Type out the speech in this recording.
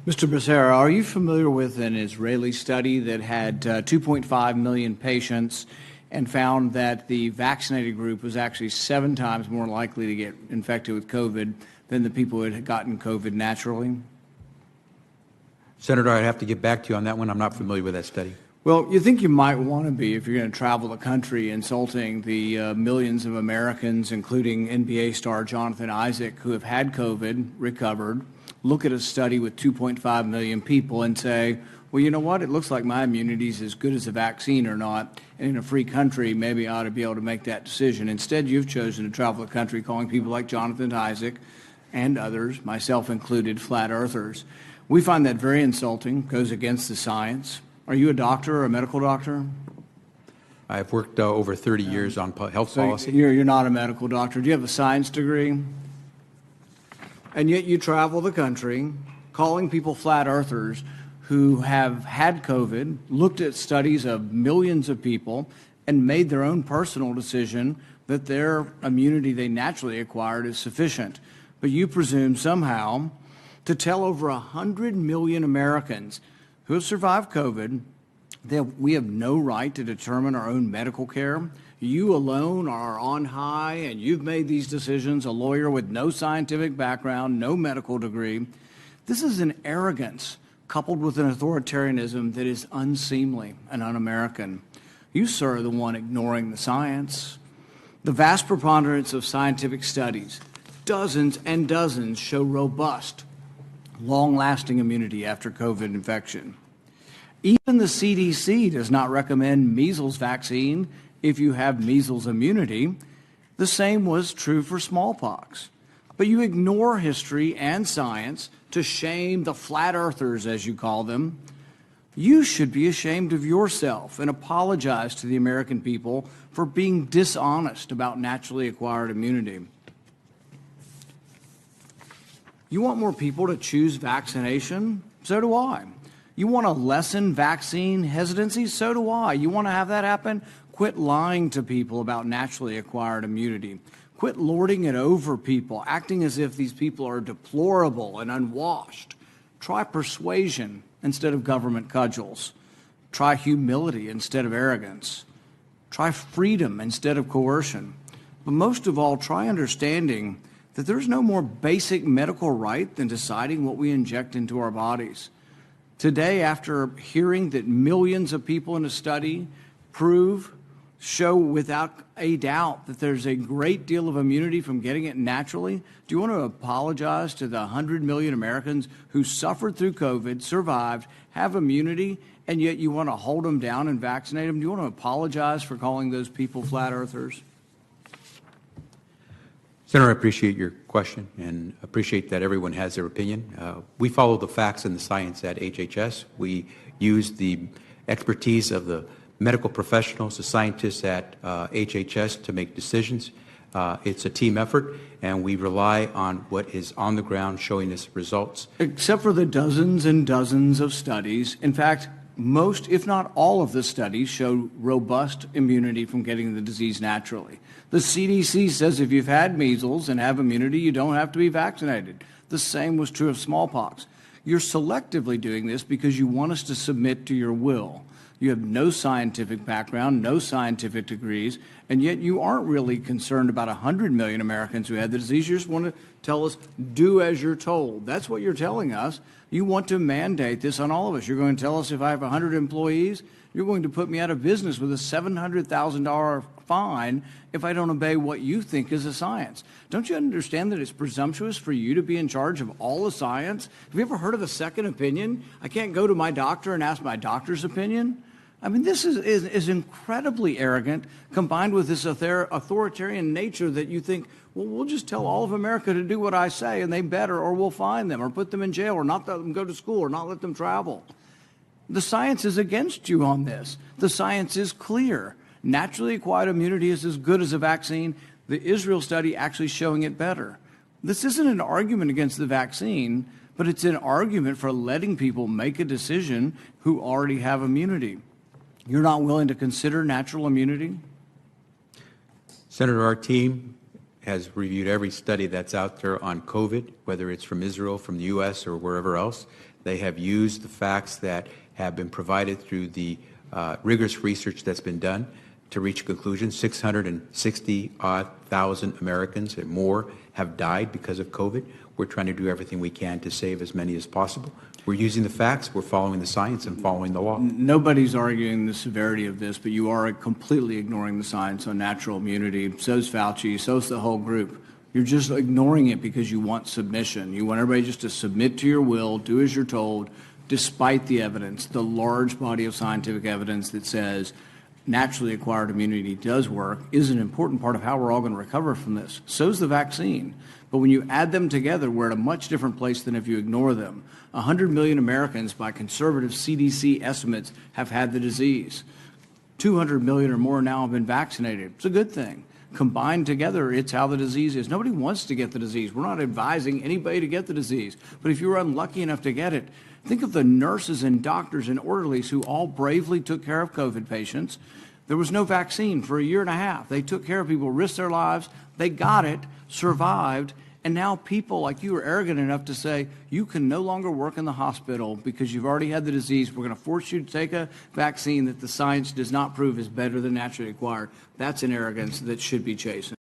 Mr. Becerra, are you familiar with an Israeli study that had 2.5 million patients and found that the vaccinated group was actually 7 times more likely to get infected with COVID than the people who had gotten COVID naturally? Senator, I'd have to get back to you on that one. I'm not familiar with that study. Well, you think you might want to be if you're going to travel the country insulting the millions of Americans, including NBA star Jonathan Isaac, who have had COVID, recovered, look at a study with 2.5 million people and say, well, you know what? It looks like my immunity is as good as a vaccine or not. And in a free country, maybe I ought to be able to make that decision. Instead, you've chosen to travel the country calling people like Jonathan Isaac and others, myself included, flat earthers. We find that very insulting, goes against the science. Are you a doctor or a medical doctor? I've worked over 30 years on health policy. You're not a medical doctor. Do you have a science degree? And yet you travel the country calling people flat earthers who have had COVID, looked at studies of millions of people, and made their own personal decision that their immunity they naturally acquired is sufficient. But you presume somehow to tell over 100 million Americans who have survived COVID that we have no right to determine our own medical care. You alone are on high, and you've made these decisions, a lawyer with no scientific background, no medical degree. This is an arrogance coupled with an authoritarianism that is unseemly and un-American. You, sir, are the one ignoring the science. The vast preponderance of scientific studies, dozens and dozens, show robust, long-lasting immunity after COVID infection. Even the CDC does not recommend measles vaccine if you have measles immunity. The same was true for smallpox. But you ignore history and science to shame the flat earthers, as you call them. You should be ashamed of yourself and apologize to the American people for being dishonest about naturally acquired immunity. You want more people to choose vaccination? So do I. You want to lessen vaccine hesitancy? So do I. You want to have that happen? Quit lying to people about naturally acquired immunity. Quit lording it over people, acting as if these people are deplorable and unwashed. Try persuasion instead of government cudgels. Try humility instead of arrogance. Try freedom instead of coercion. But most of all, try understanding that there's no more basic medical right than deciding what we inject into our bodies. Today, after hearing that millions of people in a study show without a doubt that there's a great deal of immunity from getting it naturally, do you want to apologize to the 100 million Americans who suffered through COVID, survived, have immunity, and yet you want to hold them down and vaccinate them? Do you want to apologize for calling those people flat earthers? Senator, I appreciate your question and appreciate that everyone has their opinion. We follow the facts and the science at HHS. We use the expertise of the medical professionals, the scientists at HHS to make decisions. It's a team effort, and we rely on what is on the ground showing us results. Except for the dozens and dozens of studies. In fact, most, if not all of the studies show robust immunity from getting the disease naturally. The CDC says if you've had measles and have immunity, you don't have to be vaccinated. The same was true of smallpox. You're selectively doing this because you want us to submit to your will. You have no scientific background, no scientific degrees, and yet you aren't really concerned about 100 million Americans who had the disease. You just want to tell us, do as you're told. That's what you're telling us. You want to mandate this on all of us. You're going to tell us if I have 100 employees, you're going to put me out of business with a $700,000 fine if I don't obey what you think is a science. Don't you understand that it's presumptuous for you to be in charge of all the science? Have you ever heard of a second opinion? I can't go to my doctor and ask my doctor's opinion. I mean, this is incredibly arrogant, combined with this authoritarian nature that you think, well, we'll just tell all of America to do what I say, and they better, or we'll fine them, or put them in jail, or not let them go to school, or not let them travel. The science is against you on this. The science is clear. Naturally acquired immunity is as good as a vaccine. The Israel study actually showing it better. This isn't an argument against the vaccine, but it's an argument for letting people make a decision who already have immunity. You're not willing to consider natural immunity? Senator, our team has reviewed every study that's out there on COVID, whether it's from Israel, from the U.S., or wherever else. They have used the facts that have been provided through the rigorous research that's been done to reach a conclusion. 660,000 Americans and more have died because of COVID. We're trying to do everything we can to save as many as possible. We're using the facts, we're following the science, and following the law. Nobody's arguing the severity of this, but you are completely ignoring the science on natural immunity. So's Fauci, so's the whole group. You're just ignoring it because you want submission. You want everybody just to submit to your will, do as you're told, despite the evidence, the large body of scientific evidence that says naturally acquired immunity does work, is an important part of how we're all going to recover from this. So's the vaccine. But when you add them together, we're at a much different place than if you ignore them. 100 million Americans, by conservative CDC estimates, have had the disease. 200 million or more now have been vaccinated. It's a good thing. Combined together, it's how the disease is. Nobody wants to get the disease. We're not advising anybody to get the disease. But if you were unlucky enough to get it, think of the nurses and doctors and orderlies who all bravely took care of COVID patients. There was no vaccine for a year and a half. They took care of people, risked their lives. They got it, survived, and now people like you are arrogant enough to say, you can no longer work in the hospital because you've already had the disease. We're going to force you to take a vaccine that the science does not prove is better than naturally acquired. That's an arrogance that should be chastened.